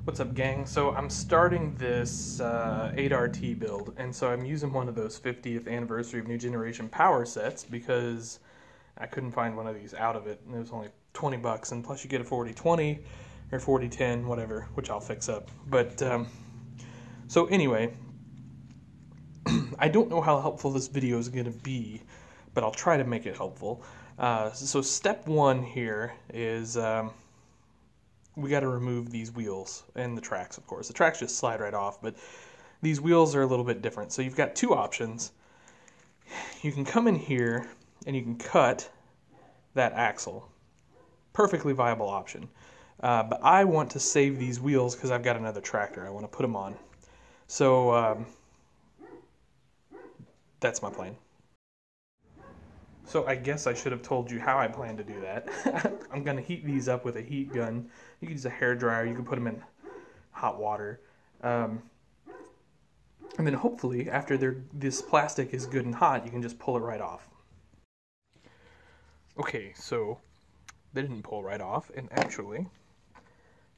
What's up, gang? So I'm starting this 8RT build, and so I'm using one of those 50th anniversary of New Generation power sets because I couldn't find one of these out of it, and it was only 20 bucks, and plus you get a 4020 or 4010, whatever, which I'll fix up. But so anyway, I don't know how helpful this video is going to be, but I'll try to make it helpful. So step one here is we got to remove these wheels and the tracks, of course. The tracks just slide right off, but these wheels are a little bit different. So you've got two options. You can come in here and you can cut that axle. Perfectly viable option. But I want to save these wheels because I've got another tractor I want to put them on. So that's my plan. So I guess I should have told you how I plan to do that. I'm going to heat these up with a heat gun. You can use a hairdryer. You can put them in hot water. And then hopefully after this plastic is good and hot, you can just pull it right off. Okay, so they didn't pull right off, and actually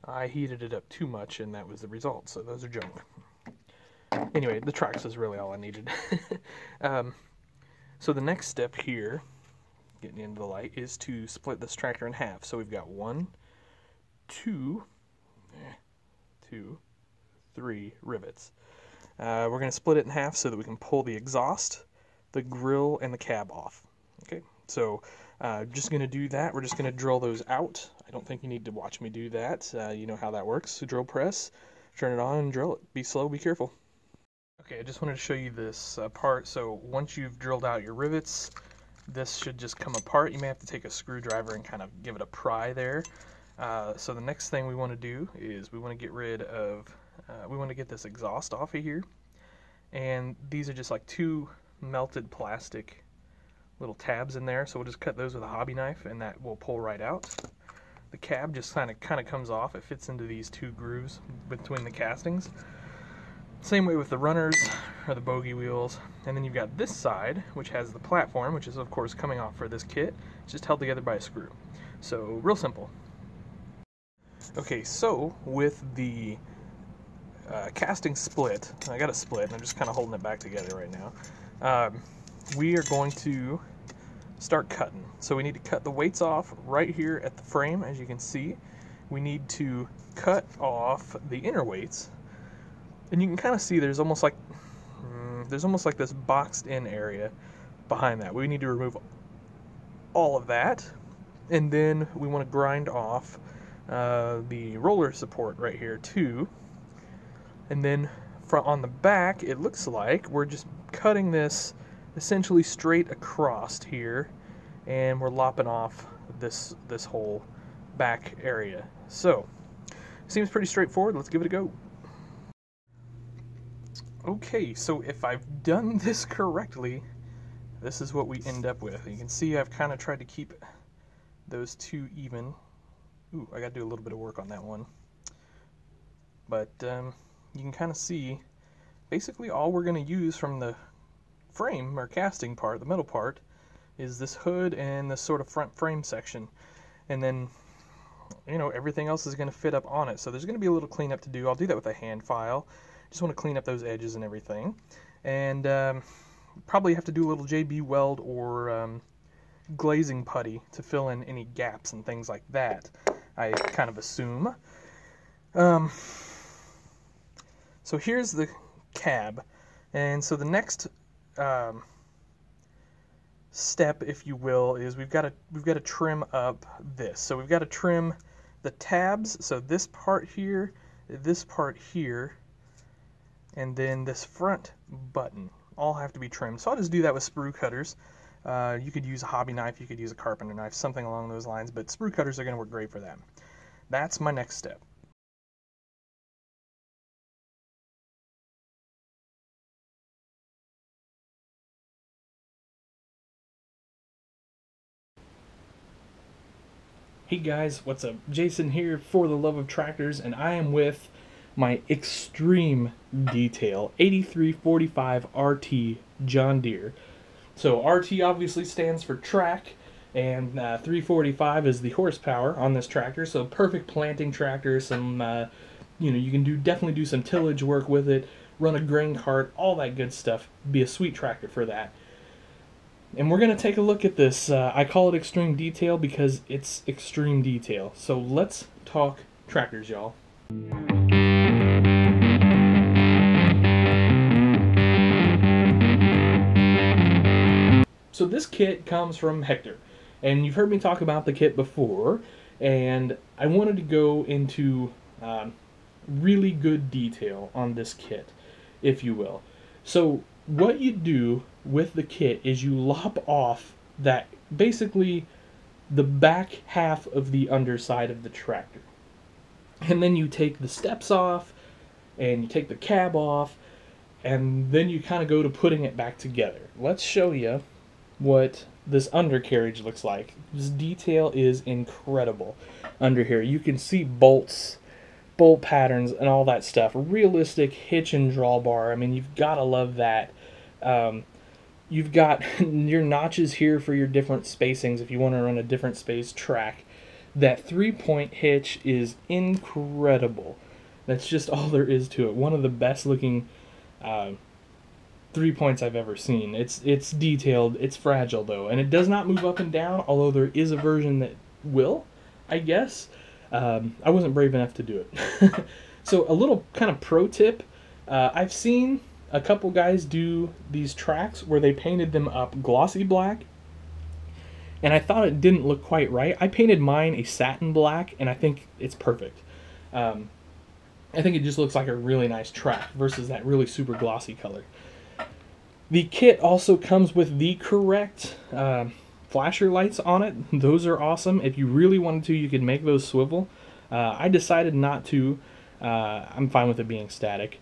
I heated it up too much, and that was the result. So those are junk. Anyway, the tracks is really all I needed. So the next step here, getting into the light, is to split this tractor in half. So we've got 1, 2, 3 rivets. We're going to split it in half so that we can pull the exhaust, the grill, and the cab off. Okay, so just going to do that. We're just going to drill those out. I don't think you need to watch me do that. You know how that works. So drill press, turn it on, and drill it. Be slow, be careful. Okay, I just wanted to show you this part. So once you've drilled out your rivets, this should just come apart. You may have to take a screwdriver and kind of give it a pry there. So the next thing we want to do is we want to get rid of, we want to get this exhaust off of here. And these are just like 2 melted plastic little tabs in there. So we'll just cut those with a hobby knife and that will pull right out. The cab just kind of comes off. It fits into these 2 grooves between the castings. Same way with the runners or the bogey wheels. And then you've got this side, which has the platform, which is of course coming off for this kit. It's just held together by a screw. So real simple. Okay, so with the casting split, I got a split and I'm just kind of holding it back together right now. We are going to start cutting. So we need to cut the weights off right here at the frame, as you can see. We need to cut off the inner weights. And you can kind of see there's almost like this boxed in area behind that. We need to remove all of that, and then we want to grind off the roller support right here too. And then on the back, it looks like we're just cutting this essentially straight across here, and we're lopping off this whole back area. So seems pretty straightforward. Let's give it a go. Okay, so if I've done this correctly, this is what we end up with. You can see I've kind of tried to keep those 2 even. Ooh, I got to do a little bit of work on that one. But you can kind of see basically all we're going to use from the frame or casting part, the metal part, is this hood and this sort of front frame section. And then, you know, everything else is going to fit up on it. So there's going to be a little cleanup to do. I'll do that with a hand file. Just want to clean up those edges and everything. And probably have to do a little JB weld or glazing putty to fill in any gaps and things like that, I kind of assume. So here's the cab. And so the next step, if you will, is we've got to trim up this. So we've got to trim the tabs. So this part here, and then this front button all have to be trimmed. So I'll just do that with sprue cutters. You could use a hobby knife, you could use a carpenter knife, something along those lines, but sprue cutters are going to work great for that. That's my next step. Hey guys, what's up? Jason here for the love of tractors, and I am with my extreme detail 8345 RT John Deere. So RT obviously stands for track, and 345 is the horsepower on this tractor. So perfect planting tractor, some you can definitely do some tillage work with it, run a grain cart, all that good stuff. Be a sweet tractor for that. And we're going to take a look at this. I call it extreme detail because it's extreme detail. So let's talk tractors, y'all. So this kit comes from Hector. And you've heard me talk about the kit before. And I wanted to go into really good detail on this kit, if you will. So what you do with the kit is you lop off that, basically the back half of the underside of the tractor, and then you take the steps off and you take the cab off, and then you kind of go to putting it back together. Let's show you what this undercarriage looks like. This detail is incredible under here. You can see bolts, bolt patterns, and all that stuff. Realistic hitch and drawbar. I mean, you've got to love that. You've got your notches here for your different spacings if you want to run a different space track. That 3-point hitch is incredible. That's just all there is to it. One of the best looking 3-points I've ever seen. It's detailed. It's fragile though, and it does not move up and down, although there is a version that will, I guess. I wasn't brave enough to do it. So a little kind of pro tip. I've seen a couple guys do these tracks where they painted them up glossy black, and I thought it didn't look quite right. I painted mine a satin black, and I think it's perfect. I think it just looks like a really nice track versus that really super glossy color. The kit also comes with the correct flasher lights on it. Those are awesome. If you really wanted to, you could make those swivel. I decided not to. I'm fine with it being static.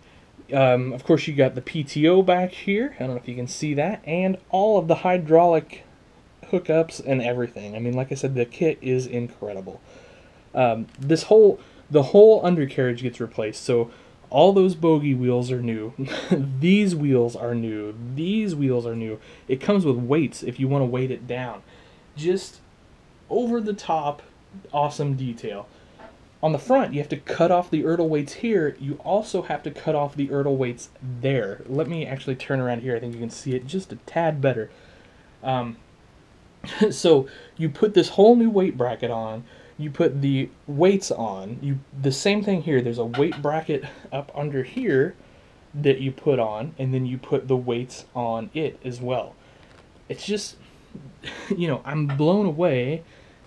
Of course, you got the PTO back here. I don't know if you can see that. And all of the hydraulic hookups and everything. I mean, like I said, the kit is incredible. The whole undercarriage gets replaced. So all those bogey wheels are new. These wheels are new. These wheels are new. It comes with weights if you want to weight it down. Just over the top, awesome detail. On the front, you have to cut off the Ertl weights here. You also have to cut off the Ertl weights there. Let me actually turn around here. I think you can see it just a tad better. So you put this whole new weight bracket on. You put the weights on. The same thing here. There's a weight bracket up under here that you put on, and then you put the weights on it as well. It's just, I'm blown away.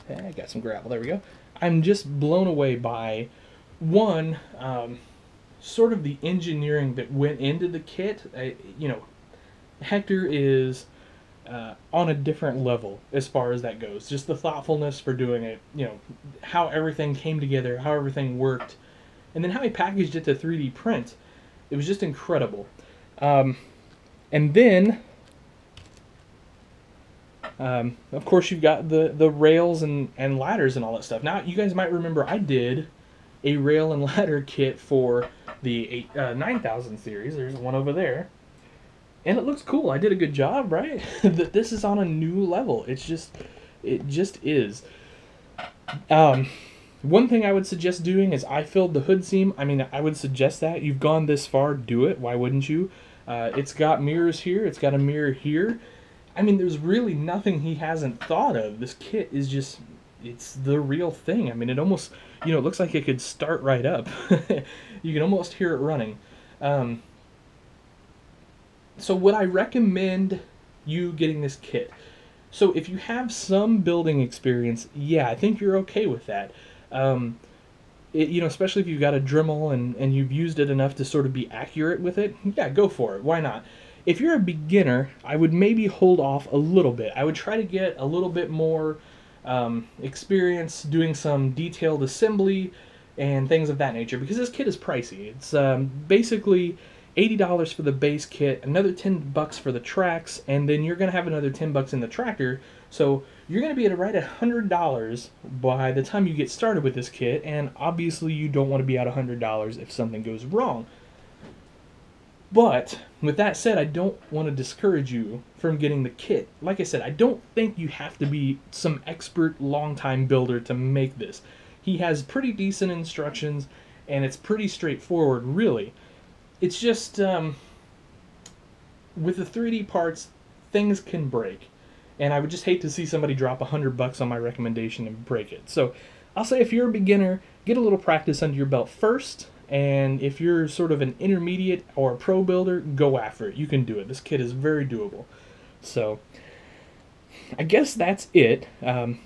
I got some gravel. There we go. I'm just blown away by, one, sort of the engineering that went into the kit. Hector is on a different level as far as that goes. Just the thoughtfulness for doing it, how everything came together, how everything worked, and then how he packaged it to 3D print. It was just incredible. And then, of course, you've got the rails and ladders and all that stuff. Now, you guys might remember I did a rail and ladder kit for the 9000 series. There's one over there. And it looks cool. I did a good job, right? This is on a new level. It just is. One thing I would suggest doing is I filled the hood seam. I mean, I would suggest that. You've gone this far, do it. Why wouldn't you? It's got mirrors here. It's got a mirror here. I mean, there's really nothing he hasn't thought of. This kit is just, it's the real thing. I mean, it almost, it looks like it could start right up. You can almost hear it running. So would I recommend you getting this kit? So if you have some building experience, yeah, I think you're okay with that. Especially if you've got a Dremel and you've used it enough to sort of be accurate with it, yeah, go for it. Why not? If you're a beginner, I would maybe hold off a little bit. I would try to get a little bit more experience doing some detailed assembly and things of that nature, because this kit is pricey. It's basically $80 for the base kit, another $10 for the tracks, and then you're going to have another $10 in the tractor. So you're going to be at right at $100 by the time you get started with this kit, and obviously you don't want to be out $100 if something goes wrong. But with that said, I don't want to discourage you from getting the kit. Like I said, I don't think you have to be some expert long-time builder to make this. He has pretty decent instructions, and it's pretty straightforward, really. It's just with the 3D parts, things can break, and I would just hate to see somebody drop $100 on my recommendation and break it. So I'll say if you're a beginner, get a little practice under your belt first, and if you're sort of an intermediate or a pro builder, go after it. You can do it. This kit is very doable. So I guess that's it. I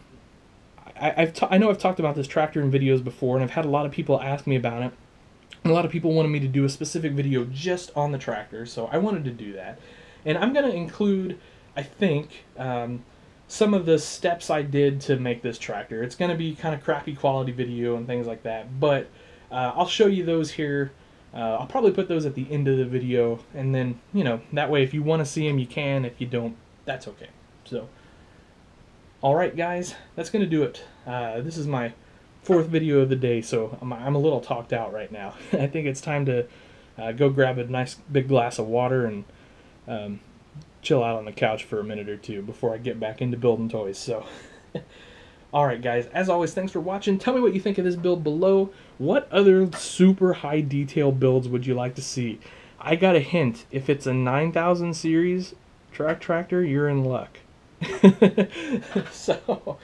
know I've talked about this tractor in videos before, and I've had a lot of people ask me about it. And a lot of people wanted me to do a specific video just on the tractor, so I wanted to do that. And I'm going to include, I think, some of the steps I did to make this tractor. It's going to be kind of crappy quality video and things like that, but I'll show you those here. I'll probably put those at the end of the video, and then, you know, that way if you want to see them, you can. If you don't, that's okay. So, alright guys, that's going to do it. This is my 4th video of the day, so I'm a little talked out right now. I think it's time to go grab a nice big glass of water and chill out on the couch for a minute or two before I get back into building toys. So, alright guys, as always, thanks for watching. Tell me what you think of this build below. What other super high detail builds would you like to see? I got a hint. If it's a 9000 series tractor, you're in luck. So,